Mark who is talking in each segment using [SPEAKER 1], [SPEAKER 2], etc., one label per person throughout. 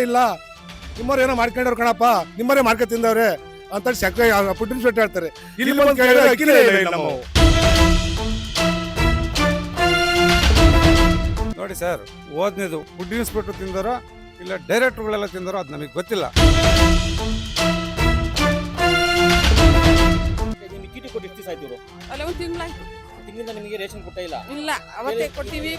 [SPEAKER 1] ಇಲ್ಲ ನಿಮ್ಮವ್ರು ಏನೋ ಮಾಡ್ಕೊಂಡವ್ರು ಕಣಪ್ಪ, ನಿಮ್ಮವರೇ ಮಾಡ್ಕೊ ತಿಂದವ್ರೆ ಅಂತ ಫುಡ್ ಇನ್ಸ್ಪೆಕ್ಟರ್ ಹೇಳ್ತಾರೆ. ಇಲ್ಲಿ ಬಂದು ಕೇಳಿದ್ರೆ ಅಕ್ಕಿನೇ ಇಲ್ಲ ನಮ್ಮವು.
[SPEAKER 2] ನೋಡಿ ಸರ್, ಓದ್ನೇದು ಫುಡ್ ಇನ್ಸ್ಪೆಕ್ಟರ್ ತಿಂದಾರೋ ಇಲ್ಲ ಡೈರೆಕ್ಟರ್ಗಳೆಲ್ಲ ತಿಂದಾರೋ ಅದು ನಮಗೆ ಗೊತ್ತಿಲ್ಲ.
[SPEAKER 3] ನಿಮಗೆ ಚೀಟಿ ಕೊಟ್ಟು ಎಷ್ಟು ದಿವಸ ಆಯ್ತು?
[SPEAKER 4] ಅಲ್ಲ, ಒಂದು ತಿಂಗಳಾಯ್ತು.
[SPEAKER 3] ತಿಂಗಳಿಂದ ನಿಮಗೆ ರೇಷನ್ ಕೊಟ್ಟ ಇಲ್ಲ?
[SPEAKER 4] ಇಲ್ಲ, ಅವತ್ತೇ ಕೊಡ್ತೀವಿ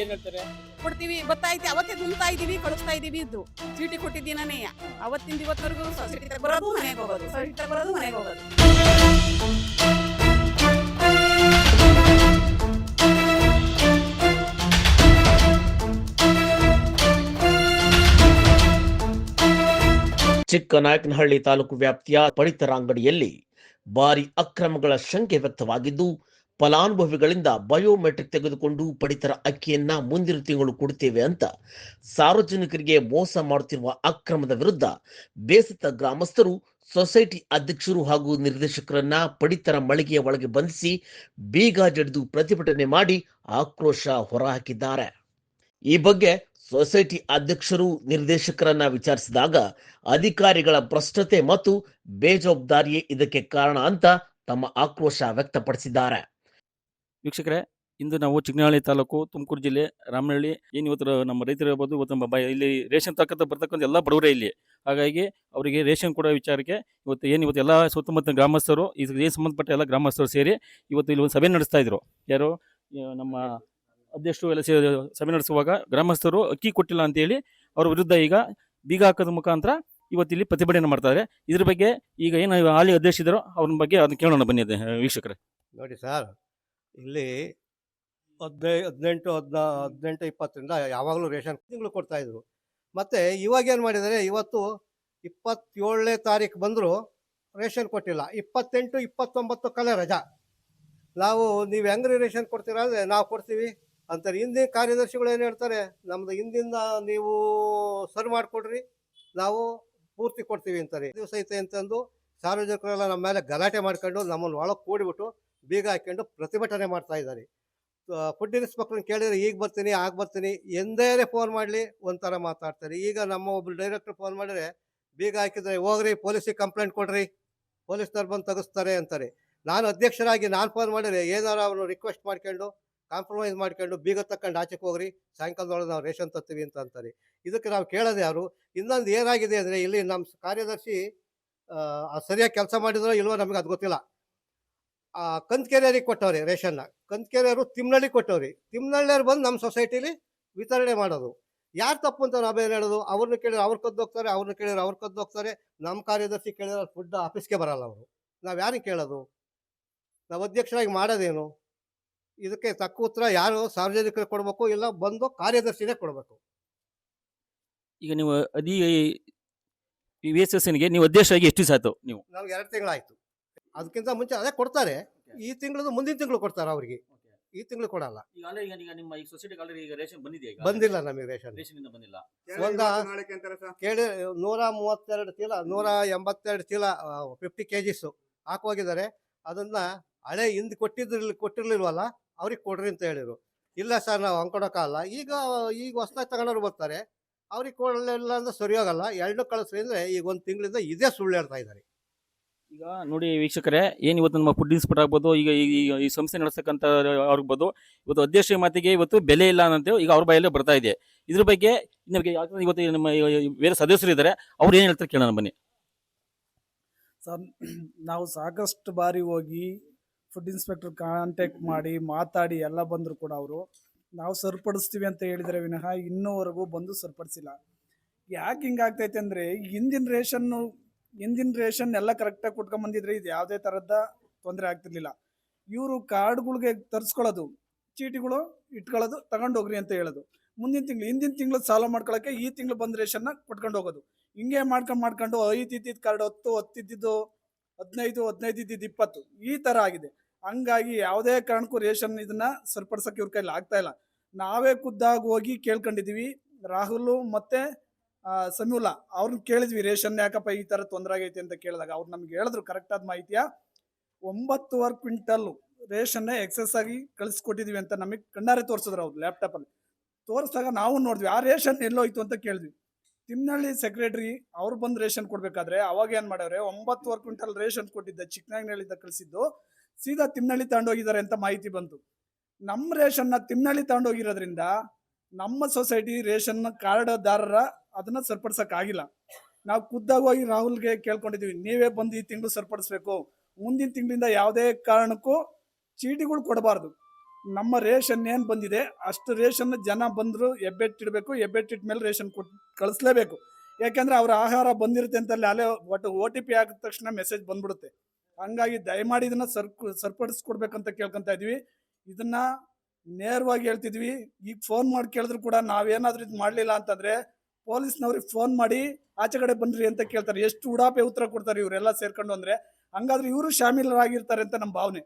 [SPEAKER 3] ಏನ್ ಹೇಳ್ತಾರೆ?
[SPEAKER 4] ಕೊಡ್ತೀವಿ ಗೊತ್ತಾಯ್ತು, ಅವತ್ತೇ ತುಂಬತಾ ಇದೀವಿ, ಕಳಿಸ್ತಾ ಇದೀವಿ ಇದ್ದು ಚೀಟಿ ಕೊಟ್ಟಿದ್ದೀನೇ. ಅವತ್ತಿಂದ ಇವತ್ತವರೆಗೂ ಸೊಸೈಟಿ ಬರೋದು ಮನೆಗೆ ಹೋಗೋದು, ಸೊಸೈಟಿ ಬರೋದು ಮನೆಗೆ ಹೋಗೋದು.
[SPEAKER 5] ಚಿಕ್ಕನಾಯಕನಹಳ್ಳಿ ತಾಲೂಕು ವ್ಯಾಪ್ತಿಯ ಪಡಿತರ ಅಂಗಡಿಯಲ್ಲಿ ಭಾರಿ ಅಕ್ರಮಗಳ ಶಂಕೆ ವ್ಯಕ್ತವಾಗಿದ್ದು, ಫಲಾನುಭವಿಗಳಿಂದ ಬಯೋಮೆಟ್ರಿಕ್ ತೆಗೆದುಕೊಂಡು ಪಡಿತರ ಅಕ್ಕಿಯನ್ನ ಮುಂದಿನ ತಿಂಗಳು ಕೊಡುತ್ತೇವೆ ಅಂತ ಸಾರ್ವಜನಿಕರಿಗೆ ಮೋಸ ಮಾಡುತ್ತಿರುವ ಅಕ್ರಮದ ವಿರುದ್ಧ ಬೇಸತ್ತ ಗ್ರಾಮಸ್ಥರು ಸೊಸೈಟಿ ಅಧ್ಯಕ್ಷರು ಹಾಗೂ ನಿರ್ದೇಶಕರನ್ನ ಪಡಿತರ ಮಳಿಗೆಯ ಒಳಗೆ ಬಂಧಿಸಿ ಬೀಗ ಜಡಿದು ಪ್ರತಿಭಟನೆ ಮಾಡಿ ಆಕ್ರೋಶ ಹೊರಹಾಕಿದ್ದಾರೆ. ಈ ಬಗ್ಗೆ ಸೊಸೈಟಿ ಅಧ್ಯಕ್ಷರು ನಿರ್ದೇಶಕರನ್ನ ವಿಚಾರಿಸಿದಾಗ ಅಧಿಕಾರಿಗಳ ಭ್ರಷ್ಟತೆ ಮತ್ತು ಬೇಜವಾಬ್ದಾರಿಯೇ ಇದಕ್ಕೆ ಕಾರಣ ಅಂತ ತಮ್ಮ ಆಕ್ರೋಶ ವ್ಯಕ್ತಪಡಿಸಿದ್ದಾರೆ.
[SPEAKER 3] ವೀಕ್ಷಕರೇ, ಇಂದು ನಾವು ಚಿಕ್ಕನಹಳ್ಳಿ ತಾಲೂಕು, ತುಮಕೂರು ಜಿಲ್ಲೆ, ರಾಮನಹಳ್ಳಿ, ಏನು ಇವತ್ತು ನಮ್ಮ ರೈತರು ಇರ್ಬೋದು, ಇವತ್ತು ನಮ್ಮ ಇಲ್ಲಿ ರೇಷನ್ ಬರ್ತಕ್ಕಂಥ ಎಲ್ಲ ಬಡವರೇ ಇಲ್ಲಿ. ಹಾಗಾಗಿ ಅವರಿಗೆ ರೇಷನ್ ಕೊಡೋ ವಿಚಾರಕ್ಕೆ ಇವತ್ತು ಎಲ್ಲ ಸುತ್ತಮುತ್ತ ಗ್ರಾಮಸ್ಥರು, ಇದಕ್ಕೆ ಸಂಬಂಧಪಟ್ಟ ಎಲ್ಲ ಗ್ರಾಮಸ್ಥರು ಸೇರಿ ಇವತ್ತು ಇಲ್ಲಿ ಒಂದು ಸಭೆ ನಡೆಸ್ತಾ ಇದ್ರು. ಯಾರು ನಮ್ಮ ಅಧ್ಯಕ್ಷರು ಎಲ್ಲ ಸಭೆ ನಡೆಸುವಾಗ ಗ್ರಾಮಸ್ಥರು ಅಕ್ಕಿ ಕೊಟ್ಟಿಲ್ಲ ಅಂತೇಳಿ ಅವ್ರ ವಿರುದ್ಧ ಈಗ ಬೀಗ ಹಾಕೋದ ಮುಖಾಂತರ ಇವತ್ತು ಇಲ್ಲಿ ಪ್ರತಿಭಟನೆ ಮಾಡ್ತಾರೆ. ಇದ್ರ ಬಗ್ಗೆ ಈಗ ಏನು ಹಾಲಿ ಅಧ್ಯಕ್ಷರು ಅವ್ರ ಬಗ್ಗೆ ಅದನ್ನ ಕೇಳೋಣ ಬನ್ನಿ ವೀಕ್ಷಕರೇ.
[SPEAKER 6] ನೋಡಿ ಸರ್, ಇಲ್ಲಿ 18-20ರಿಂದ ಯಾವಾಗಲೂ ರೇಷನ್ ತಿಂಗಳು ಕೊಡ್ತಾಯಿದ್ರು. ಮತ್ತು ಇವಾಗೇನು ಮಾಡಿದ್ದಾರೆ, ಇವತ್ತು 27ನೇ ತಾರೀಕು ಬಂದರೂ ರೇಷನ್ ಕೊಟ್ಟಿಲ್ಲ. 28-29 ಕಲೆ ರಜಾ. ನೀವು ಹೆಂಗ್ರಿ ರೇಷನ್ ಕೊಡ್ತೀರಾ ಅಂದರೆ ನಾವು ಕೊಡ್ತೀವಿ ಅಂತಾರೆ. ಹಿಂದಿನ ಕಾರ್ಯದರ್ಶಿಗಳು ಏನು ಹೇಳ್ತಾರೆ, ನಮ್ಮದು ಹಿಂದಿಂದ ನೀವು ಸರ್ವ್ ಮಾಡಿಕೊಡ್ರಿ, ನಾವು ಪೂರ್ತಿ ಕೊಡ್ತೀವಿ ಅಂತಾರೆ. ದಿವಸ ಐತೆ ಅಂತಂದು ಸಾರ್ವಜನಿಕರೆಲ್ಲ ನಮ್ಮ ಮೇಲೆ ಗಲಾಟೆ ಮಾಡ್ಕೊಂಡು ನಮ್ಮನ್ನು ಒಳಗೆ ಕೂಡಿಬಿಟ್ಟು ಬೀಗ ಹಾಕ್ಕೊಂಡು ಪ್ರತಿಭಟನೆ ಮಾಡ್ತಾ ಇದ್ದಾರೆ. ಫುಡ್ ಇನ್ಸ್ಪೆಕ್ಟರ್ನ ಕೇಳಿದರೆ ಈಗ ಬರ್ತೀನಿ, ಆಗ ಬರ್ತೀನಿ, ಎಂದೇ ಫೋನ್ ಮಾಡಲಿ ಒಂಥರ ಮಾತಾಡ್ತಾರೆ. ಈಗ ನಮ್ಮ ಒಬ್ರು ಡೈರೆಕ್ಟ್ರ್ ಫೋನ್ ಮಾಡಿದ್ರೆ ಬೀಗ ಹಾಕಿದರೆ ಹೋಗ್ರಿ ಪೊಲೀಸಿಗೆ ಕಂಪ್ಲೇಂಟ್ ಕೊಡ್ರಿ, ಪೊಲೀಸ್ನವ್ರು ಬಂದು ತೆಗೆಸ್ತಾರೆ ಅಂತಾರೆ. ನಾನು ಅಧ್ಯಕ್ಷರಾಗಿ ನಾನು ಫೋನ್ ಮಾಡಿದರೆ ಏನಾರು ಅವನು ರಿಕ್ವೆಸ್ಟ್ ಮಾಡ್ಕೊಂಡು ಕಾಂಪ್ರಮೈಸ್ ಮಾಡ್ಕೊಂಡು ಬೀಗ ತಕ್ಕಂಡು ಆಚೆಗೆ ಹೋಗ್ರಿ, ಸಾಯಂಕಾಲದೊಳಗೆ ನಾವು ರೇಷನ್ ತರ್ತೀವಿ ಅಂತ ಅಂತಾರೆ. ಇದಕ್ಕೆ ನಾವು ಕೇಳೋದು ಯಾರು? ಇನ್ನೊಂದು ಏನಾಗಿದೆ ಅಂದರೆ, ಇಲ್ಲಿ ನಮ್ಮ ಕಾರ್ಯದರ್ಶಿ ಸರಿಯಾಗಿ ಕೆಲಸ ಮಾಡಿದ್ರೋ ಇಲ್ವೋ ನಮಗೆ ಅದು ಗೊತ್ತಿಲ್ಲ. ಕಂತ್ಕೆರೆಯವ್ರಿಗೆ ಕೊಟ್ಟವ್ರಿ ರೇಷನ್ನ, ಕಂತ್ಕೆರೆಯವರು ತಿಮ್ಮನಹಳ್ಳಿ ಕೊಟ್ಟವ್ರಿ. ತಿಮ್ಮನಹಳ್ಳಿಯವ್ರು ಬಂದು ನಮ್ಮ ಸೊಸೈಟಿಲಿ ವಿತರಣೆ ಮಾಡೋದು. ಯಾರು ತಪ್ಪು ಅಂತ ನಾವೇನು ಹೇಳೋದು? ಅವ್ರನ್ನ ಕೇಳಿದ್ರೆ ಅವ್ರು ಕದ್ದೋಗ್ತಾರೆ, ಅವ್ರನ್ನ ಕೇಳಿದ್ರೆ ಅವ್ರು ಕದ್ದೋಗ್ತಾರೆ. ನಮ್ಮ ಕಾರ್ಯದರ್ಶಿ ಕೇಳಿದ್ರೆ ಫುಡ್ ಆಫೀಸ್ಗೆ ಬರಲ್ಲ ಅವರು. ನಾವು ಯಾರಿಗೆ ಕೇಳೋದು? ನಾವು ಅಧ್ಯಕ್ಷರಾಗಿ ಮಾಡೋದೇನು? ಇದಕ್ಕೆ ತಕ್ಕ ಉತ್ತರ ಯಾರು ಸಾರ್ವಜನಿಕರು ಕೊಡಬೇಕು, ಇಲ್ಲ ಬಂದು ಕಾರ್ಯದರ್ಶಿನೇ ಕೊಡಬೇಕು.
[SPEAKER 3] ಈಗ ನೀವು VSSNಗೆ ನೀವು ಅಧ್ಯಕ್ಷರಾಗಿ ಎಷ್ಟು ದಿವಸ ಆಯ್ತು? ನೀವು
[SPEAKER 6] ನಮ್ಗೆ 2 ತಿಂಗಳಾಯ್ತು. ಅದಕ್ಕಿಂತ ಮುಂಚೆ ಅದೇ ಕೊಡ್ತಾರೆ. ಈ ತಿಂಗಳದು ಮುಂದಿನ ತಿಂಗಳು ಕೊಡ್ತಾರೆ ಅವ್ರಿಗೆ, ಈ ತಿಂಗಳು ಕೊಡಲ್ಲ.
[SPEAKER 3] ಈಗ ನಿಮ್ಮ ಈ ಸೊಸೈಟಿಗೆ ಆಲ್ರೆಡಿ ಈಗ ರೇಷನ್ ಬಂದಿದೆ?
[SPEAKER 6] ಬಂದಿಲ್ಲ ನಮಗೆ ರೇಷನ್.
[SPEAKER 3] ರೇಷನ್ ಬಂದಿಲ್ಲ.
[SPEAKER 6] ಕೇಳಿ 132 ಚೀಲ, 182 ಚೀಲ 50 kgs ಹಾಕೋಗಿದ್ದಾರೆ. ಅದನ್ನ ಹಳೆ ಹಿಂದೆ ಕೊಟ್ಟಿರ್ಲಿಲ್ವಲ್ಲ, ಅವ್ರಿಗೆ ಕೊಡ್ರಿ ಅಂತ ಹೇಳಿದ್ರು. ಇಲ್ಲ ಸರ್, ನಾವು ಹಂಗೆ ಕೊಡೋಕ್ಕಾಗಲ್ಲ. ಈಗ ಹೊಸ್ದಾಗಿ ತಗೊಂಡವ್ರು ಬರ್ತಾರೆ, ಅವ್ರಿಗೆ ಕೊಡಲಿಲ್ಲ ಅಂದ್ರೆ ಸರಿ ಹೋಗಲ್ಲ. 2 ಕಳಿಸ್ರಿ ಅಂದರೆ ಈಗ 1 ತಿಂಗಳಿಂದ ಇದೇ ಸುಳ್ಳು ಹೇಳ್ತಾ ಇದ್ದಾರೆ.
[SPEAKER 3] ಈಗ ನೋಡಿ ವೀಕ್ಷಕರೇ, ಏನು ಇವತ್ತು ನಮ್ಮ ಫುಡ್ ಇನ್ಸ್ಪೆಕ್ಟರ್ ಆಗ್ಬೋದು, ಈಗ ಈ ಸಂಸ್ಥೆ ನಡೆಸ್ತಕ್ಕಂಥ ಅವ್ರಿಗ್ಬೋದು, ಇವತ್ತು ಅಧ್ಯಕ್ಷ ಮಾತಿಗೆ ಇವತ್ತು ಬೆಲೆ ಇಲ್ಲ ಅಂತ ಈಗ ಅವ್ರ ಬಾಯಲ್ಲೇ ಬರ್ತಾ ಇದೆ. ಇದ್ರ ಬಗ್ಗೆ ನಿಮಗೆ ಇವತ್ತು ನಮ್ಮ ಬೇರೆ ಸದಸ್ಯರು ಇದ್ದಾರೆ, ಅವ್ರು ಏನು ಹೇಳ್ತಾರೆ ಕೇಳೋಣ ಬನ್ನಿ.
[SPEAKER 7] ಸರ್, ನಾವು ಸಾಕಷ್ಟು ಬಾರಿ ಹೋಗಿ ಫುಡ್ ಇನ್ಸ್ಪೆಕ್ಟರ್ ಕಾಂಟ್ಯಾಕ್ಟ್ ಮಾಡಿ ಮಾತಾಡಿ ಎಲ್ಲ ಬಂದರೂ ಕೂಡ ಅವರು ನಾವು ಸರಿಪಡಿಸ್ತೀವಿ ಅಂತ ಹೇಳಿದರೆ ವಿನಃ ಇನ್ನೂವರೆಗೂ ಬಂದು ಸರಿಪಡಿಸಿಲ್ಲ. ಯಾಕೆ ಹಿಂಗಾಗ್ತೈತೆ ಅಂದರೆ, ಹಿಂದಿನ ರೇಷನ್ ಎಲ್ಲ ಕರೆಕ್ಟಾಗಿ ಕೊಟ್ಕೊಂಬಂದಿದ್ರೆ ಇದು ಯಾವುದೇ ಥರದ ತೊಂದರೆ ಆಗ್ತಿರ್ಲಿಲ್ಲ. ಇವರು ಕಾರ್ಡ್ಗಳಿಗೆ ತರಿಸ್ಕೊಳ್ಳೋದು, ಚೀಟಿಗಳು ಇಟ್ಕೊಳ್ಳೋದು, ತಗೊಂಡು ಹೋಗ್ರಿ ಅಂತ ಹೇಳೋದು. ಹಿಂದಿನ ತಿಂಗಳು ಸಾಲ ಮಾಡ್ಕೊಳ್ಳೋಕ್ಕೆ ಈ ತಿಂಗಳು ಬಂದ ರೇಷನ್ನ ಕೊಟ್ಕೊಂಡು ಹೋಗೋದು. ಹಿಂಗೆ ಮಾಡ್ಕೊಂಡು 5 ಇದ್ದಿದ್ದು ಕಾರ್ಡ್ 10 ಇದ್ದಿದ್ದು 15, 15 ಇದ್ದಿದ್ದು 20 ಈ ಥರ ಆಗಿದೆ. ಹಂಗಾಗಿ ಯಾವುದೇ ಕಾರಣಕ್ಕೂ ರೇಷನ್ ಇದನ್ನ ಸರಿಪಡಿಸೋಕೆ ಇವ್ರ ಕೈಲಿ ಆಗ್ತಾ ಇಲ್ಲ. ನಾವೇ ಖುದ್ದಾಗಿ ಹೋಗಿ ಕೇಳ್ಕೊಂಡಿದ್ದೀವಿ. ರಾಹುಲ್ ಮತ್ತು ಸಮೀವುಲ್ಲಾ ಅವ್ರನ್ನ ಕೇಳಿದ್ವಿ, ರೇಷನ್ ಯಾಕಪ್ಪ ಈ ಥರ ತೊಂದರೆ ಆಗೈತೆ ಅಂತ ಕೇಳಿದಾಗ ಅವ್ರು ನಮ್ಗೆ ಹೇಳಿದ್ರು ಕರೆಕ್ಟಾದ ಮಾಹಿತಿಯ 9.25 ಕ್ವಿಂಟಲ್ ರೇಷನ್ನೇ ಎಕ್ಸೆಸ್ ಆಗಿ ಕಳಿಸ್ಕೊಟ್ಟಿದ್ವಿ ಅಂತ ನಮಗೆ ಕಣ್ಣಾರೆ ತೋರಿಸಿದ್ರು. ಅವ್ರು ಲ್ಯಾಪ್ಟಾಪಲ್ಲಿ ತೋರಿಸಿದಾಗ ನಾವು ನೋಡಿದ್ವಿ, ಆ ರೇಷನ್ ಎಲ್ಲೋಯ್ತು ಅಂತ ಕೇಳಿದ್ವಿ. ತಿಮ್ನಳ್ಳಿ ಸೆಕ್ರೆಟರಿ ಅವ್ರು ಬಂದು ರೇಷನ್ ಕೊಡ್ಬೇಕಾದ್ರೆ ಅವಾಗ ಏನ್ ಮಾಡ್ಯಾವ್ರೆ 9 ಕ್ವಿಂಟಲ್ ರೇಷನ್ ಕೊಟ್ಟಿದ್ದ ಚಿಕ್ಕನಾಗ್ನಳ್ಳಿಯಿಂದ ಕಳಿಸಿದ್ದು ಸೀದಾ ತಿಮ್ನಳ್ಳಿ ತಗೊಂಡೋಗಿದ್ದಾರೆ ಅಂತ ಮಾಹಿತಿ ಬಂತು. ನಮ್ಮ ರೇಷನ್ನ ತಿಮ್ನಳ್ಳಿ ತಗೊಂಡೋಗಿರೋದ್ರಿಂದ ನಮ್ಮ ಸೊಸೈಟಿ ರೇಷನ್ ಕಾರ್ಡ್ದಾರರ ಅದನ್ನ ಸರಿಪಡಿಸಕ್ ಆಗಿಲ್ಲ. ನಾವು ಖುದ್ದಾಗಿ ಹೋಗಿ ರಾಹುಲ್ಗೆ ಕೇಳ್ಕೊಂಡಿದೀವಿ, ನೀವೇ ಬಂದು ಈ ತಿಂಗಳು ಸರಿಪಡಿಸ್ಬೇಕು, ಮುಂದಿನ ತಿಂಗಳಿಂದ ಯಾವುದೇ ಕಾರಣಕ್ಕೂ ಚೀಟಿಗಳು ಕೊಡಬಾರ್ದು. ನಮ್ಮ ರೇಷನ್ ಏನು ಬಂದಿದೆ ಅಷ್ಟು ರೇಷನ್ ಜನ ಬಂದರು ಹೆಬ್ಬೆಟ್ಟಿಡಬೇಕು, ಹೆಬ್ಬೆಟ್ಟಿಟ್ಟ ಮೇಲೆ ರೇಷನ್ ಕಳಿಸ್ಲೇಬೇಕು. ಯಾಕೆಂದರೆ ಅವರ ಆಹಾರ ಬಂದಿರುತ್ತೆ ಅಂತ ಅಲ್ಲೇ ಒಟ್ಟು OTP ಆಗಿದ ತಕ್ಷಣ ಮೆಸೇಜ್ ಬಂದ್ಬಿಡುತ್ತೆ. ಹಂಗಾಗಿ ದಯಮಾಡಿ ಇದನ್ನ ಸರಿಪಡಿಸ್ಕೊಡ್ಬೇಕಂತ ಕೇಳ್ಕೊತಾ ಇದೀವಿ. ಇದನ್ನ ನೇರವಾಗಿ ಹೇಳ್ತಿದ್ವಿ. ಈಗ ಫೋನ್ ಮಾಡಿ ಕೇಳಿದ್ರು ಕೂಡ ನಾವೇನಾದ್ರೂ ಇದು ಮಾಡಲಿಲ್ಲ ಅಂತಂದ್ರೆ ಪೊಲೀಸ್ನವ್ರಿಗೆ ಫೋನ್ ಮಾಡಿ ಆಚೆ ಕಡೆ ಬನ್ರಿ ಅಂತ ಕೇಳ್ತಾರೆ. ಎಷ್ಟು ಉಡಾಪೆ ಉತ್ತರ ಕೊಡ್ತಾರೆ ಇವರೆಲ್ಲ ಸೇರ್ಕೊಂಡು ಅಂದ್ರೆ. ಹಂಗಾದ್ರೆ ಇವರು ಶಾಮೀಲರಾಗಿರ್ತಾರೆ ಅಂತ ನಮ್ಮ ಭಾವನೆ.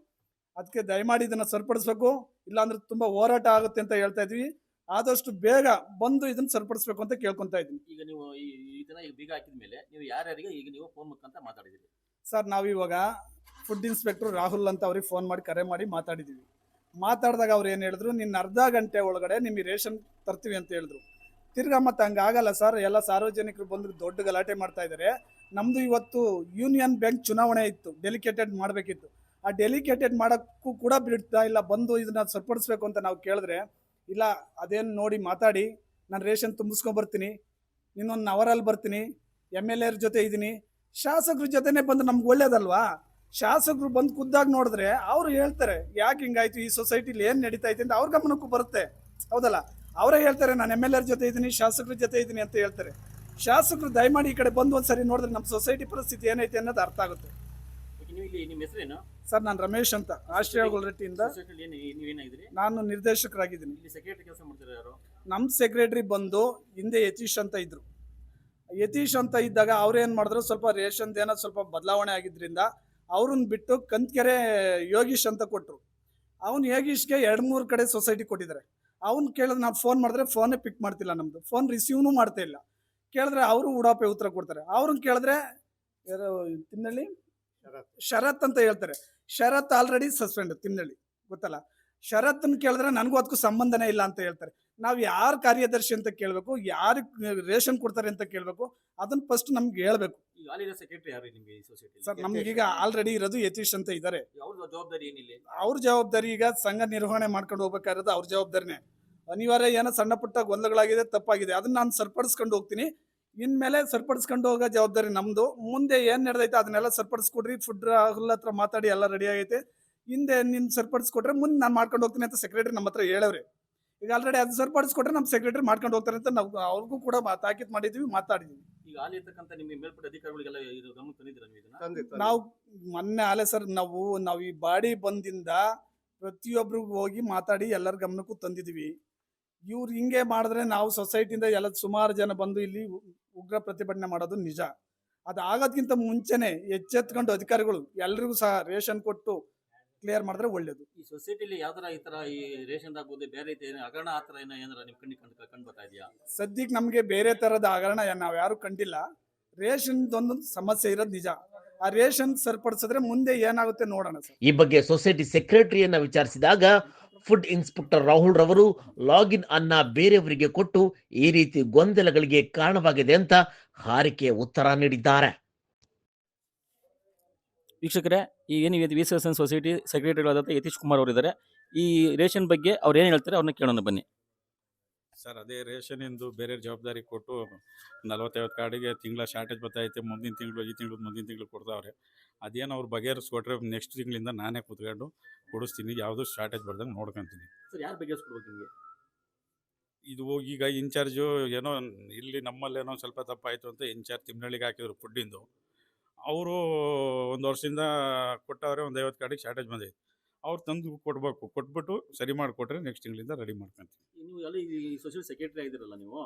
[SPEAKER 7] ಅದಕ್ಕೆ ದಯಮಾಡಿ ಇದನ್ನ ಸರಿಪಡಿಸ್ಬೇಕು, ಇಲ್ಲಾಂದ್ರೆ ತುಂಬಾ ಹೋರಾಟ ಆಗುತ್ತೆ ಅಂತ ಹೇಳ್ತಾ ಇದ್ವಿ. ಆದಷ್ಟು ಬೇಗ ಬಂದು ಇದನ್ನ ಸರಿಪಡಿಸ್ಬೇಕು ಅಂತ ಕೇಳ್ಕೊಂತಾ ಇದ್ದೀನಿ.
[SPEAKER 3] ಈಗ ನೀವು ಈ ತರ ಈಗ ಬೀಗ ಹಾಕಿದ ಮೇಲೆ ನೀವು ಯಾರ್ಯಾರಿಗೆ ಈಗ ನೀವು ಫೋನ್ ಮುಖಾಂತರ ಮಾತಾಡಿದ್ದೀರಿ?
[SPEAKER 7] ಸರ್, ನಾವಿವಾಗ ಫುಡ್ ಇನ್ಸ್ಪೆಕ್ಟರ್ ರಾಹುಲ್ ಅಂತ ಅವ್ರಿಗೆ ಫೋನ್ ಮಾಡಿ ಕರೆ ಮಾಡಿ ಮಾತಾಡಿದ್ದೀವಿ. ಮಾತಾಡಿದಾಗ ಅವ್ರು ಏನು ಹೇಳಿದ್ರು, ನಿನ್ನ ಅರ್ಧ ಗಂಟೆ ಒಳಗಡೆ ನಿಮಗೆ ರೇಷನ್ ತರ್ತೀವಿ ಅಂತ ಹೇಳಿದ್ರು. ತಿರ್ಗಾ ಮತ್ತೆ ಹಂಗಾಗಲ್ಲ ಸರ್, ಎಲ್ಲ ಸಾರ್ವಜನಿಕರು ಬಂದು ದೊಡ್ಡ ಗಲಾಟೆ ಮಾಡ್ತಾ ಇದ್ದಾರೆ. ನಮ್ಮದು ಇವತ್ತು ಯೂನಿಯನ್ ಬ್ಯಾಂಕ್ ಚುನಾವಣೆ ಇತ್ತು, ಡೆಲಿಕೇಟೆಡ್ ಮಾಡಬೇಕಿತ್ತು. ಆ ಡೆಲಿಕೇಟೆಡ್ ಮಾಡೋಕ್ಕೂ ಕೂಡ ಬಿಡ್ತಾ ಇಲ್ಲ. ಬಂದು ಇದನ್ನ ಸರಿಪಡಿಸ್ಬೇಕು ಅಂತ ನಾವು ಕೇಳಿದ್ರೆ, ಇಲ್ಲ ಅದೇನು ನೋಡಿ ಮಾತಾಡಿ, ನಾನು ರೇಷನ್ ತುಂಬಿಸ್ಕೊಂಬರ್ತೀನಿ, ಇನ್ನೊಂದು ಅವರಲ್ಲಿ ಬರ್ತೀನಿ, MLA ಜೊತೆ ಇದ್ದೀನಿ, ಶಾಸಕರ ಜೊತೆನೇ ಬಂದು ನಮ್ಗೆ ಒಳ್ಳೇದಲ್ವಾ? ಶಾಸಕರು ಬಂದು ಖುದ್ದಾಗಿ ನೋಡಿದ್ರೆ ಅವ್ರು ಹೇಳ್ತಾರೆ ಯಾಕೆ ಹಿಂಗಾಯ್ತು, ಈ ಸೊಸೈಟಿಲಿ ಏನು ನಡೀತಾ ಐತೆ ಅಂತ ಅವ್ರ ಗಮನಕ್ಕೂ ಬರುತ್ತೆ. ಹೌದಲ್ಲ? ಅವರೇ ಹೇಳ್ತಾರೆ ನಾನು MLA ಜೊತೆ ಇದ್ದೀನಿ, ಶಾಸಕರ ಜೊತೆ ಇದ್ದೀನಿ ಅಂತ ಹೇಳ್ತಾರೆ. ಶಾಸಕರು ದಯಮಾಡಿ ಈ ಕಡೆ ಬಂದು ಒಂದ್ಸರಿ ನೋಡಿದ್ರೆ ನಮ್ಮ ಸೊಸೈಟಿ ಪರಿಸ್ಥಿತಿ ಏನೈತೆ ಅನ್ನೋದು ಅರ್ಥ ಆಗುತ್ತೆ.
[SPEAKER 3] ನಿಮ್ಮ ಹೆಸರೇನು
[SPEAKER 7] ಸರ್, ನಾನು ರಮೇಶ್ ಅಂತ, ರಾಷ್ಟ್ರೀಯ ಗೊಲ್ರಟ್ಟಿಯಿಂದ ನಾನು ನಿರ್ದೇಶಕರಾಗಿದ್ದೀನಿ.
[SPEAKER 3] ಸೆಕ್ರೆಟರಿ ಕೆಲಸ ಮಾಡ್ತಾರೆ ಯಾರು?
[SPEAKER 7] ನಮ್ಮ ಸೆಕ್ರೆಟರಿ ಬಂದು ಹಿಂದೆ ಯತೀಶ್ ಅಂತ ಇದ್ರು. ಯತೀಶ್ ಅಂತ ಇದ್ದಾಗ ಅವ್ರೇನು ಮಾಡಿದ್ರು, ಸ್ವಲ್ಪ ರೇಷನ್ ಏನೋ ಸ್ವಲ್ಪ ಬದಲಾವಣೆ ಆಗಿದ್ರಿಂದ ಅವ್ರನ್ನ ಬಿಟ್ಟು ಕಂತ್ಕೆರೆ ಯೋಗೀಶ್ ಅಂತ ಕೊಟ್ಟರು. ಅವ್ನು ಯೋಗೀಶ್ಗೆ 2-3 ಕಡೆ ಸೊಸೈಟಿ ಕೊಟ್ಟಿದ್ದಾರೆ. ಅವ್ನು ಕೇಳಿದ್ರೆ ನಾವು ಫೋನ್ ಮಾಡಿದ್ರೆ ಫೋನೇ ಪಿಕ್ ಮಾಡ್ತಿಲ್ಲ, ನಮ್ಮದು ಫೋನ್ ರಿಸೀವ್ನೂ ಮಾಡ್ತಾ ಇಲ್ಲ. ಕೇಳಿದ್ರೆ ಅವರು ಉಡಾಪೆ ಉತ್ತರ ಕೊಡ್ತಾರೆ. ಅವ್ರನ್ನ ಕೇಳಿದ್ರೆ ಯಾರು ತಿಮ್ನಳ್ಳಿ ಶರತ್ ಅಂತ ಹೇಳ್ತಾರೆ. ಶರತ್ ಆಲ್ರೆಡಿ ಸಸ್ಪೆಂಡ್, ತಿಮ್ನಳ್ಳಿ ಗೊತ್ತಲ್ಲ. ಶರತ್ನ ಕೇಳಿದ್ರೆ ನನಗೂ ಅದಕ್ಕೂ ಸಂಬಂಧನೇ ಇಲ್ಲ ಅಂತ ಹೇಳ್ತಾರೆ. ನಾವು ಯಾರು ಕಾರ್ಯದರ್ಶಿ ಅಂತ ಕೇಳಬೇಕು, ಯಾರು ರೇಷನ್ ಕೊಡ್ತಾರೆ ಅಂತ ಕೇಳಬೇಕು, ಅದನ್ನ ಫಸ್ಟ್ ನಮ್ಗೆ ಹೇಳ್ಬೇಕು. ಸರ್, ನಮ್ಗೀಗ ಆಲ್ರೆಡಿ ಇರೋದು ಯತೀಶ್ ಅಂತ ಇದ್ದಾರೆ. ಅವ್ರ ಜವಾಬ್ದಾರಿ ಈಗ ಸಂಘ ನಿರ್ವಹಣೆ ಮಾಡ್ಕೊಂಡು ಹೋಗ್ಬೇಕಾಗಿರೋದು ಅವ್ರ ಜವಾಬ್ದಾರಿನೇ. ಅನಿವಾರ್ಯ ಏನೋ ಸಣ್ಣ ಪುಟ್ಟ ಗೊಂದಲಗಳಾಗಿದೆ, ತಪ್ಪಾಗಿದೆ, ಅದನ್ನ ನಾನು ಸರಿಪಡಿಸ್ಕೊಂಡು ಹೋಗ್ತೀನಿ. ಇನ್ಮೇಲೆ ಸರಿಪಡಿಸ್ಕೊಂಡು ಹೋಗೋ ಜವಾಬ್ದಾರಿ ನಮ್ದು. ಮುಂದೆ ಏನ್ ನಡೆದೈತೆ ಅದನ್ನೆಲ್ಲ ಸರಿಪಡಿಸ್ಕೊಡ್ರಿ. ಫುಡ್ ರಾಹುಲ್ ಹತ್ರ ಮಾತಾಡಿ ಎಲ್ಲ ರೆಡಿ ಆಗೈತೆ. ಹಿಂದೆ ನಿನ್ ಸರಿಪಡಿಸ್ಕೊಟ್ರೆ ಮುಂದೆ ನಾನು ಮಾಡ್ಕೊಂಡು ಹೋಗ್ತೀನಿ ಅಂತ ಸೆಕ್ರೆಟರಿ ನಮ್ಮ ಹತ್ರ ಹೇಳವ್ರೆ. ಈಗ ಆಲ್ರೆಡಿ ಅದು ಸರಿಪಡಿಸ್ಕೊಟ್ರೆ ನಮ್ಮ ಸೆಕ್ರೆಟರಿ ಮಾಡ್ಕೊಂಡು ಹೋಗ್ತಾರೆ ಅಂತ ನಾವು ಅವ್ರಿಗೂ ಕೂಡ ತಾಕೀತ್ ಮಾಡಿದೀವಿ, ಮಾತಾಡಿದೀವಿ.
[SPEAKER 3] ಈಗ ಅಲ್ಲಿರ್ತಕ್ಕಂಥ ನಿಮ್ಮ ಮೇಲ್ಪಟ್ಟ ಅಧಿಕಾರಿಗಳಿಗೆಲ್ಲ ಇದು ಗಮನ ತಂದಿದ್ದೀರಾ ನೀವು ಇದನ್ನ?
[SPEAKER 7] ನಾವು ಮೊನ್ನೆ ಆಲೆ ಸರ್, ನಾವು ಈ ಬಾಡಿ ಬಂದಿಂದ ಪ್ರತಿಯೊಬ್ಬರಿಗೂ ಹೋಗಿ ಮಾತಾಡಿ ಎಲ್ಲರ ಗಮನಕ್ಕೂ ತಂದಿದ್ದೀವಿ. ಇವ್ರು ಹಿಂಗೆ ಮಾಡಿದ್ರೆ ನಾವು ಸೊಸೈಟಿಯಿಂದ ಎಲ್ಲ ಸುಮಾರು ಜನ ಬಂದು ಇಲ್ಲಿ ಉಗ್ರ ಪ್ರತಿಭಟನೆ ಮಾಡೋದು ನಿಜ. ಅದಾಗೋದ್ಕಿಂತ ಮುಂಚೆನೆ ಎಚ್ಚೆತ್ಕೊಂಡು ಅಧಿಕಾರಿಗಳು ಎಲ್ರಿಗೂ ಸಹ ರೇಷನ್ ಕೊಟ್ಟು ಕ್ಲಿಯರ್ ಮಾಡಿದ್ರೆ ಒಳ್ಳೇದು.
[SPEAKER 3] ಈ ಸೊಸೈಟಿಲಿ ಯಾವ್ದಾರ ಈ ತರ ಈ ರೇಷನ್ ಆಗ್ಬೋದು, ಬೇರೆ ರೀತಿ ಹಗರಣ ಆ ತರ ಏನಾರ ನಿಮ್ ಕಂಡು ಬರ್ತಾ ಇದೆಯಾ?
[SPEAKER 7] ಸದ್ಯಕ್ಕೆ ನಮಗೆ ಬೇರೆ ತರದ ಹಗರಣ ನಾವು ಯಾರು ಕಂಡಿಲ್ಲ. ರೇಷನ್ ಒಂದು ಸಮಸ್ಯೆ ಇರೋದು ನಿಜ. ಆ ರೇಷನ್ ಸರಿಪಡಿಸಿದ್ರೆ ಮುಂದೆ ಏನಾಗುತ್ತೆ ನೋಡೋಣ ಸರ್.
[SPEAKER 5] ಈ ಬಗ್ಗೆ ಸೊಸೈಟಿ ಸೆಕ್ರೆಟರಿಯನ್ನ ವಿಚಾರಿಸಿದಾಗ ಫುಡ್ ಇನ್ಸ್ಪೆಕ್ಟರ್ ರಾಹುಲ್ ರವರು ಲಾಗಿನ್ ಅನ್ನ ಬೇರೆಯವರಿಗೆ ಕೊಟ್ಟು ಈ ರೀತಿ ಗೊಂದಲಗಳಿಗೆ ಕಾರಣವಾಗಿದೆ ಅಂತ ಹಾರಿಕೆಯ ಉತ್ತರ ನೀಡಿದ್ದಾರೆ.
[SPEAKER 3] ವೀಕ್ಷಕರೇ, ಈ ಏನು ವಿಶ್ವಸನ್ ಸೊಸೈಟಿ ಸೆಕ್ರೆಟರಿಗಳಾದಂಥ ಯತೀಶ್ ಕುಮಾರ್ ಅವರಿದ್ದಾರೆ. ಈ ರೇಷನ್ ಬಗ್ಗೆ ಅವ್ರು ಏನು ಹೇಳ್ತಾರೆ ಅವ್ರನ್ನ ಕೇಳೋಣ ಬನ್ನಿ.
[SPEAKER 2] ಸರ್, ಅದೇ ರೇಷನ್ ಎಂದು ಬೇರೆ ಜವಾಬ್ದಾರಿ ಕೊಟ್ಟು 40-50 ಕಾರ್ಡಿಗೆ ತಿಂಗಳ ಶಾರ್ಟೇಜ್ ಬರ್ತೈತೆ. ಮುಂದಿನ ತಿಂಗಳು, ಈ ತಿಂಗಳು, ಮುಂದಿನ ತಿಂಗಳು ಕೊಡ್ತಾವ್ರೆ. ಅದೇನು ಅವ್ರು ಬಗೆಹರಿಸ್ಕೊಟ್ರೆ ನೆಕ್ಸ್ಟ್ ತಿಂಗಳಿಂದ ನಾನೇ ಕೂತ್ಕೊಂಡು ಕೊಡಿಸ್ತೀನಿ. ಯಾವುದೂ ಶಾರ್ಟೇಜ್ ಬರ್ದಂಗೆ ನೋಡ್ಕೊತೀನಿ.
[SPEAKER 3] ಸರ್, ಯಾರು ಬಗೆಹರಿಸ್ಕೊಡ್ಬೇಕು ನಿಮಗೆ?
[SPEAKER 2] ಇದು ಈಗ ಇನ್ಚಾರ್ಜು ಏನೋ ಇಲ್ಲಿ ನಮ್ಮಲ್ಲೇನೋ ಸ್ವಲ್ಪ ತಪ್ಪಾಯಿತು ಅಂತ ಇನ್ಚಾರ್ಜ್ ತಿಮ್ನಳ್ಳಿಗೆ ಹಾಕಿದ್ರು ಫುಡ್ಡಿಂದು. ಅವರು 1 ವರ್ಷದಿಂದ ಕೊಟ್ಟವ್ರೆ. ಒಂದು 50 ಕಾರ್ಡಿಗೆ ಶಾರ್ಟೇಜ್ ಬಂದೈತೆ. ಅವ್ರು ತಂದು ಕೊಡಬೇಕು. ಕೊಟ್ಬಿಟ್ಟು ಸರಿ ಮಾಡಿಕೊಟ್ರೆ ನೆಕ್ಸ್ಟ್ ತಿಂಗಳಿಂದ ರೆಡಿ ಮಾಡ್ಕೊಂತೀವಿ.
[SPEAKER 3] ನೀವು ಅಲ್ಲಿ ಈ ಸೊಸೈಟಿ ಸೆಕ್ರೆಟರಿ ಆಗಿದ್ದೀರಲ್ಲ ನೀವು,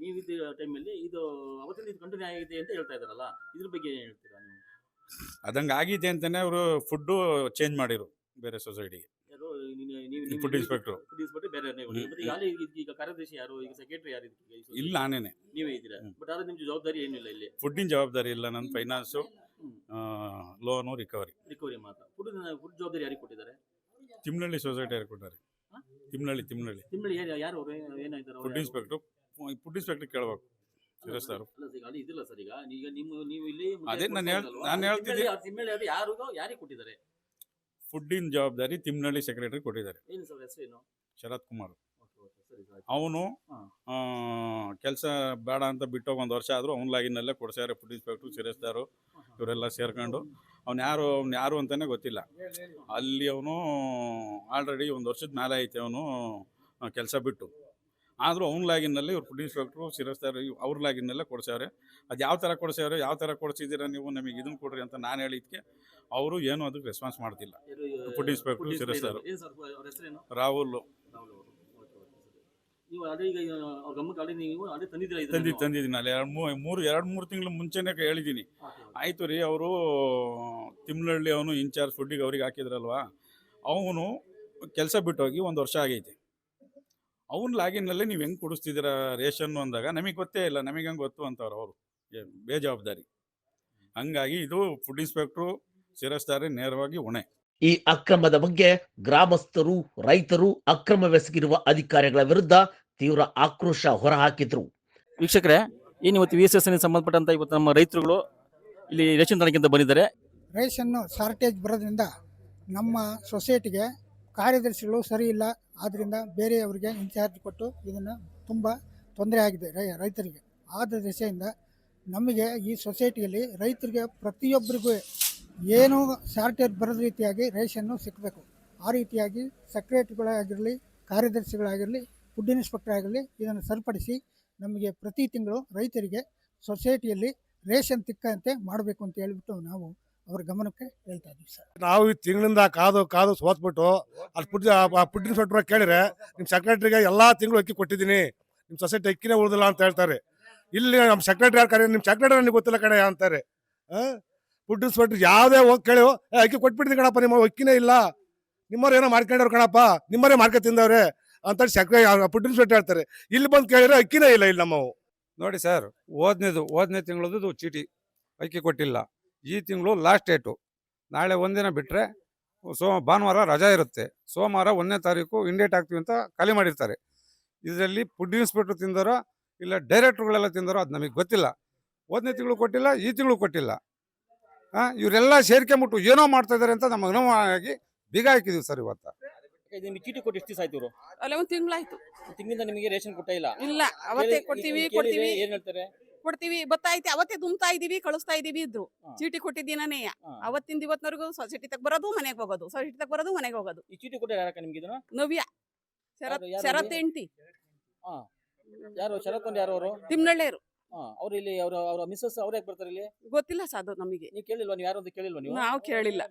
[SPEAKER 3] ನೀವಿದ್ದ ಟೈಮಲ್ಲಿ ಇದು ಅವತ್ತಿಂದ ಇದು ಕಂಟಿನ್ಯೂ ಆಗಿದೆ ಅಂತ ಹೇಳ್ತಾ ಇದ್ದಾರಲ್ಲ, ಇದ್ರ ಬಗ್ಗೆ ಏನು ಹೇಳ್ತೀರಾ ನೀವು?
[SPEAKER 2] ಅದಂಗೆ ಆಗಿದೆ ಅಂತಲೇ ಅವರು ಫುಡ್ಡು ಚೇಂಜ್ ಮಾಡಿರು ಬೇರೆ ಸೊಸೈಟಿಗೆ. ಫುಡ್ ಇನ್ಸ್ಪೆಕ್ಟ್ರು
[SPEAKER 3] ಬೇರೆ ಈಗ ಕಾರ್ಯದರ್ಶಿ ಯಾರು, ಈಗ ಸೆಕ್ರೆಟರಿ ಯಾರು?
[SPEAKER 2] ಇಲ್ಲ, ನಾನೇನೆ.
[SPEAKER 3] ನೀವೇ ಇದ್ದೀರಾ? ಬಟ್ ಆದ್ರೆ ನಿಮ್ಗೆ ಜವಾಬ್ದಾರಿ ಏನಿಲ್ಲ ಇಲ್ಲಿ.
[SPEAKER 2] ಫುಡ್ಡಿನ ಜವಾಬ್ದಾರಿ ಇಲ್ಲ. ನನ್ನ ಫೈನಾನ್ಸು, ಲೋನು, ರಿಕವರಿ
[SPEAKER 3] ಮಾತ್ರ. ಫುಡ್ ಜವಾಬ್ದಾರಿ ಯಾರಿಗೆ ಕೊಟ್ಟಿದ್ದಾರೆ?
[SPEAKER 2] ತಿಮ್ನಳ್ಳಿ ಸೊಸೈಟಿ ಯಾರು ಕೊಟ್ಟಾರೆ? ತಿಮ್ನಳ್ಳಿ
[SPEAKER 3] ಯಾರು ಏನಾಯ್ತಾರೆ?
[SPEAKER 2] ಫುಡ್ ಇನ್ಸ್ಪೆಕ್ಟ್ರು ಕೇಳಬೇಕು. ಸಿರಸ್ತಾರು.
[SPEAKER 3] ಇದಿಲ್ಲ ಸರ್, ಈಗ ನೀವು ಇಲ್ಲಿ
[SPEAKER 2] ಅದೇ ನಾನು ಹೇಳ್ತಿದ್ದೆ,
[SPEAKER 3] ಯಾರಿಗೆ ಕೊಟ್ಟಿದ್ದಾರೆ?
[SPEAKER 2] ಫುಡ್ಡಿನ ಜವಾಬ್ದಾರಿ ತಿಮ್ಮನಹಳ್ಳಿ ಸೆಕ್ರೆಟರಿ ಕೊಟ್ಟಿದ್ದಾರೆ,
[SPEAKER 3] ಏನು ಸರ್ ಹೆಸರೇನು?
[SPEAKER 2] ಶರತ್ ಕುಮಾರ್. ಅವನು ಕೆಲಸ ಬೇಡ ಅಂತ ಬಿಟ್ಟೋಗಿ 1 ವರ್ಷ ಆದರೂ ಅವ್ನ ಲಾಗಿನಲ್ಲೇ ಕೊಡ್ಸ್ಯಾರೆ. ಫುಡ್ ಇನ್ಸ್ಪೆಕ್ಟ್ರು, ಸಿರಸ್ತಾರು ಇವರೆಲ್ಲ ಸೇರ್ಕೊಂಡು ಅವ್ನು ಯಾರು ಅಂತಲೇ ಗೊತ್ತಿಲ್ಲ. ಅಲ್ಲಿ ಅವನು ಆಲ್ರೆಡಿ 1 ವರ್ಷದ ಮೇಲೆ ಐತೆ ಅವನು ಕೆಲಸ ಬಿಟ್ಟು. ಆದರೂ ಅವ್ನ ಲಾಗಿನಲ್ಲಿ ಇವ್ರು ಫುಡ್ ಇನ್ಸ್ಪೆಕ್ಟ್ರು, ಸಿರಸ್ತಾರು ಅವ್ರ ಲಾಗಿನಲ್ಲೇ ಕೊಡ್ಸ್ಯಾರೆ. ಅದು ಯಾವ ಥರ ಕೊಡ್ಸ್ಯಾರೋ, ಯಾವ ಥರ ಕೊಡ್ಸಿದ್ದೀರಾ ನೀವು, ನಮಗೆ ಇದನ್ನು ಕೊಡ್ರಿ ಅಂತ ನಾನು ಹೇಳಿದ್ದಕ್ಕೆ ಅವರು ಏನೂ ಅದಕ್ಕೆ ರೆಸ್ಪಾನ್ಸ್ ಮಾಡ್ತಿಲ್ಲ. Food inspector, ಸಿರಸ್ತಾರು. ರಾಹುಲ್ ತಂದಿದ್ದೀನಿ ಅಲ್ಲಿ 2-3 ತಿಂಗಳು ಮುಂಚೆನೇ ಹೇಳಿದ್ದೀನಿ. ಆಯಿತು ರೀ, ಅವರು ತಿಮ್ಮನಹಳ್ಳಿ ಅವನು ಇನ್ಚಾರ್ಜ್ ಫುಡ್ಡಿಗೆ ಅವ್ರಿಗೆ ಹಾಕಿದ್ರಲ್ವ, ಅವನು ಕೆಲಸ ಬಿಟ್ಟೋಗಿ 1 ವರ್ಷ ಆಗೈತೆ. ಅವ್ನ ಲಾಗಿನಲ್ಲಿ ನೀವು ಹೆಂಗೆ ಕೊಡಿಸ್ತಿದ್ದೀರಾ ರೇಷನ್ನು ಅಂದಾಗ ನಮಗೆ ಗೊತ್ತೇ ಇಲ್ಲ, ನಮಗೆ ಹೆಂಗೆ ಗೊತ್ತು ಅಂತವ್ರು ಅವರು ಬೇಜವಾಬ್ದಾರಿ. ಹಂಗಾಗಿ ಇದು ಫುಡ್ ಇನ್ಸ್ಪೆಕ್ಟ್ರು, ಸಿರಸ್ತಾರೆ ನೇರವಾಗಿ ಹೊಣೆ.
[SPEAKER 5] ಈ ಅಕ್ರಮದ ಬಗ್ಗೆ ಗ್ರಾಮಸ್ಥರು, ರೈತರು ಅಕ್ರಮವೆಸಗಿರುವ ಅಧಿಕಾರಿಗಳ ವಿರುದ್ಧ ತೀವ್ರ ಆಕ್ರೋಶ ಹೊರಹಾಕಿದ್ರು.
[SPEAKER 3] ವೀಕ್ಷಕರೇ, ಏನು ಇವತ್ತು VSS ಸಂಬಂಧಪಟ್ಟಂತ ಇವತ್ತು ನಮ್ಮ ರೈತರುಗಳು ಇಲ್ಲಿ ರೇಷನ್ ತನಕಿಂತ ಬಂದಿದ್ದಾರೆ.
[SPEAKER 8] ರೇಷನ್ನು ಶಾರ್ಟೇಜ್ ಬರೋದ್ರಿಂದ ನಮ್ಮ ಸೊಸೈಟಿಗೆ ಕಾರ್ಯದರ್ಶಿಗಳು ಸರಿ ಇಲ್ಲ. ಆದ್ದರಿಂದ ಬೇರೆಯವರಿಗೆ ಇನ್ಚಾರ್ಜ್ ಕೊಟ್ಟು ಇದನ್ನು ತುಂಬ ತೊಂದರೆ ಆಗಿದೆ ರೈತರಿಗೆ. ಆದ ದಿಸೆಯಿಂದ ನಮಗೆ ಈ ಸೊಸೈಟಿಯಲ್ಲಿ ರೈತರಿಗೆ ಪ್ರತಿಯೊಬ್ಬರಿಗೂ ಏನೂ ಶಾರ್ಟೇಜ್ ಬರೋದ ರೀತಿಯಾಗಿ ರೇಷನ್ನು ಸಿಕ್ಕಬೇಕು. ಆ ರೀತಿಯಾಗಿ ಸೆಕ್ರೆಟರಿಗಳಾಗಿರಲಿ, ಕಾರ್ಯದರ್ಶಿಗಳಾಗಿರಲಿ, ಫುಡ್ ಇನ್ಸ್ಪೆಕ್ಟರ್ ಆಗಿರಲಿ ಇದನ್ನು ಸರಿಪಡಿಸಿ ನಮಗೆ ಪ್ರತಿ ತಿಂಗಳು ರೈತರಿಗೆ ಸೊಸೈಟಿಯಲ್ಲಿ ರೇಷನ್ ತಿಕ್ಕಂತೆ ಮಾಡಬೇಕು ಅಂತ ಹೇಳಿಬಿಟ್ಟು ನಾವು ಅವ್ರ ಗಮನಕ್ಕೆ ಹೇಳ್ತಾ ಇದ್ದೀವಿ ಸರ್.
[SPEAKER 1] ನಾವು ಈ ತಿಂಗಳಿಂದ ಕಾದು ಸೋತ್ಬಿಟ್ಟು ಅಲ್ಲಿ ಫುಡ್ ಇನ್ಸ್ಪೆಕ್ಟರ್ ಕೇಳಿದ್ರೆ ನಿಮ್ಮ ಸೆಕ್ರೆಟರಿಗೆ ಎಲ್ಲ ತಿಂಗಳು ಅಕ್ಕಿ ಕೊಟ್ಟಿದ್ದೀನಿ, ನಿಮ್ಮ ಸೊಸೈಟಿ ಅಕ್ಕಿನೇ ಉಳಿದಿಲ್ಲ ಅಂತ ಹೇಳ್ತಾರೆ. ಇಲ್ಲಿ ನಮ್ಮ ಸೆಕ್ರೆಟರಿ ಯಾರು ಕರೆ, ನಿಮ್ಮ ಸೆಕ್ರೆಟರಿ ನನಗೆ ಗೊತ್ತಿಲ್ಲ ಕಡೆ ಅಂತಾರೆ. ಫುಡ್ ಇನ್ಸ್ಪೆಕ್ಟರ್ ಯಾವುದೇ ಹೋಗಿ ಕೇಳಿ ಅಕ್ಕಿ ಕೊಟ್ಬಿಡ್ತೀನಿ ಕಣಪ್ಪ, ನಿಮ್ಮ ಅಕ್ಕಿನೇ ಇಲ್ಲ, ನಿಮ್ಮವ್ರು ಏನೋ ಮಾಡ್ಕೊಂಡವ್ರು ಕಣಪ್ಪ, ನಿಮ್ಮವರೇ ಮಾಡ್ಕೊಂಡು ತಿಂದವ್ರೆ ಅಂತ ಫುಡ್ ಇನ್ಸ್ಪೆಕ್ಟರ್ ಹೇಳ್ತಾರೆ. ಇಲ್ಲಿ ಬಂದು ಕೇಳಿದ್ರೆ ಅಕ್ಕಿನೇ ಇಲ್ಲ ಇಲ್ಲಿ ನಮ್ಮವು.
[SPEAKER 9] ನೋಡಿ ಸರ್, ಓದನೇ ತಿಂಗಳದ್ದು ಚೀಟಿ ಅಕ್ಕಿ ಕೊಟ್ಟಿಲ್ಲ. ಈ ತಿಂಗಳು ಲಾಸ್ಟ್ ಡೇಟು. ನಾಳೆ ಒಂದಿನ ಬಿಟ್ಟರೆ ಭಾನುವಾರ ರಜಾ ಇರುತ್ತೆ. ಸೋಮವಾರ 1ನೇ ತಾರೀಕು ಇಂಡೇಟ್ ಆಗ್ತೀವಿ ಅಂತ ಖಾಲಿ ಮಾಡಿರ್ತಾರೆ. ಇದರಲ್ಲಿ ಫುಡ್ ಇನ್ಸ್ಪೆಕ್ಟ್ರು ತಿಂದಾರೋ ಇಲ್ಲ ಡೈರೆಕ್ಟ್ರುಗಳೆಲ್ಲ ತಿಂದಾರೋ ಅದು ನಮಗೆ ಗೊತ್ತಿಲ್ಲ. 1ನೇ ತಿಂಗಳು ಕೊಟ್ಟಿಲ್ಲ, ಈ ತಿಂಗಳು ಕೊಟ್ಟಿಲ್ಲ. ಇವರೆಲ್ಲ ಸೇರ್ಕೊಂಬಿಟ್ಟು ಏನೋ ಮಾಡ್ತಾ ಇದ್ದಾರೆ ಅಂತ ನಮಗೆ ಅನುಮಾನವಾಗಿ ಬೀಗ ಹಾಕಿದೀವಿ ಸರ್ ಇವತ್ತು.
[SPEAKER 3] ನಿಮಗೆ ಚೀಟಿ ಕೊಟ್ಟು ಎಷ್ಟು ದಿವಸ ಆಯ್ತು ಇವರು?
[SPEAKER 4] ಅಲ್ಲ, 1 ತಿಂಗಳಾಯ್ತು.
[SPEAKER 3] ತಿಂಗಳಿಂದ ನಿಮಗೆ ರೇಷನ್ ಕೊಟ್ಟೇ ಇಲ್ಲ?
[SPEAKER 4] ಇಲ್ಲ, ಅವತ್ತೇ ಕೊಡ್ತೀವಿ
[SPEAKER 3] ಏನ್ ಹೇಳ್ತಾರೆ?
[SPEAKER 4] ಕೊಡ್ತೀವಿ ಬತ್ತಾಯ್ತಿ, ಅವತ್ತೇ ತುಂಬತಾ ಇದೀವಿ, ಕಳಿಸ್ತಾ ಇದೀವಿ ಇದ್ರು. ಚೀಟಿ ಕೊಟ್ಟಿದ್ದೀನೇ ಅವತ್ತಿಂದ ಇವತ್ತವರೆಗೂ ಸೊಸೈಟಿ ತಗ ಬರೋದು, ಮನೆಗೆ ಹೋಗೋದು, ಸೊಸೈಟಿ ತಗ ಬರೋದು, ಮನೆಗೆ ಹೋಗೋದು.
[SPEAKER 3] ಈ ಚೀಟಿ ಕೊಟ್ಟ ಯಾರಕ್ಕ ನಿಮ್ಗೆ ಇದನ್ನ?
[SPEAKER 4] ನವ್ಯ ಶರತ್ ಎಂಟಿ.
[SPEAKER 3] ಯಾರು ಶರತ್ ಅಂದ್ರೆ ಯಾರು ಅವರು?
[SPEAKER 4] ತಿಮ್ಮನಹಳ್ಳಿಯರು.
[SPEAKER 3] ಅವ್ರು ಇಲ್ಲಿ ಅವ್ರ ಮಿಸ್ಸಸ್ ಅವ್ರು ಯಾಕೆ ಬರ್ತಾರೆ ಇಲ್ಲಿ?
[SPEAKER 4] ಗೊತ್ತಿಲ್ಲ ಸಾದು ನಮಗೆ.
[SPEAKER 3] ನೀವು ಕೇಳಿಲ್ವಾ? ನೀವು ಯಾರು ಅಂತ ಕೇಳಿಲ್ವಾ ನೀವು?
[SPEAKER 4] ನಾವು ಕೇಳಿಲ್ಲ.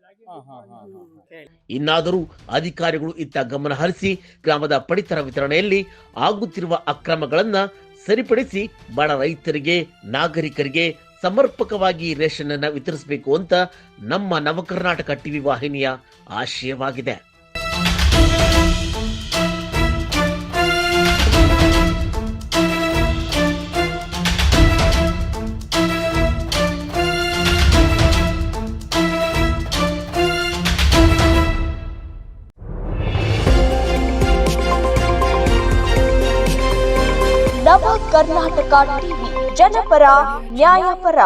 [SPEAKER 5] ಇನ್ನಾದರೂ ಅಧಿಕಾರಿಗಳು ಇತ್ತ ಗಮನ ಹರಿಸಿ ಗ್ರಾಮದ ಪಡಿತರ ವಿತರಣೆಯಲ್ಲಿ ಆಗುತ್ತಿರುವ ಅಕ್ರಮಗಳನ್ನ ಸರಿಪಡಿಸಿ ಬಡ ರೈತರಿಗೆ, ನಾಗರಿಕರಿಗೆ ಸಮರ್ಪಕವಾಗಿ ರೇಷನ್ ಅನ್ನು ವಿತರಿಸಬೇಕು ಅಂತ ನಮ್ಮ ನವಕರ್ನಾಟಕ ಟಿವಿ ವಾಹಿನಿಯ ಆಶಯವಾಗಿದೆ.
[SPEAKER 10] ನವ ಕರ್ನಾಟಕ ಟಿವಿ, ಜನಪರ ನ್ಯಾಯಪರ.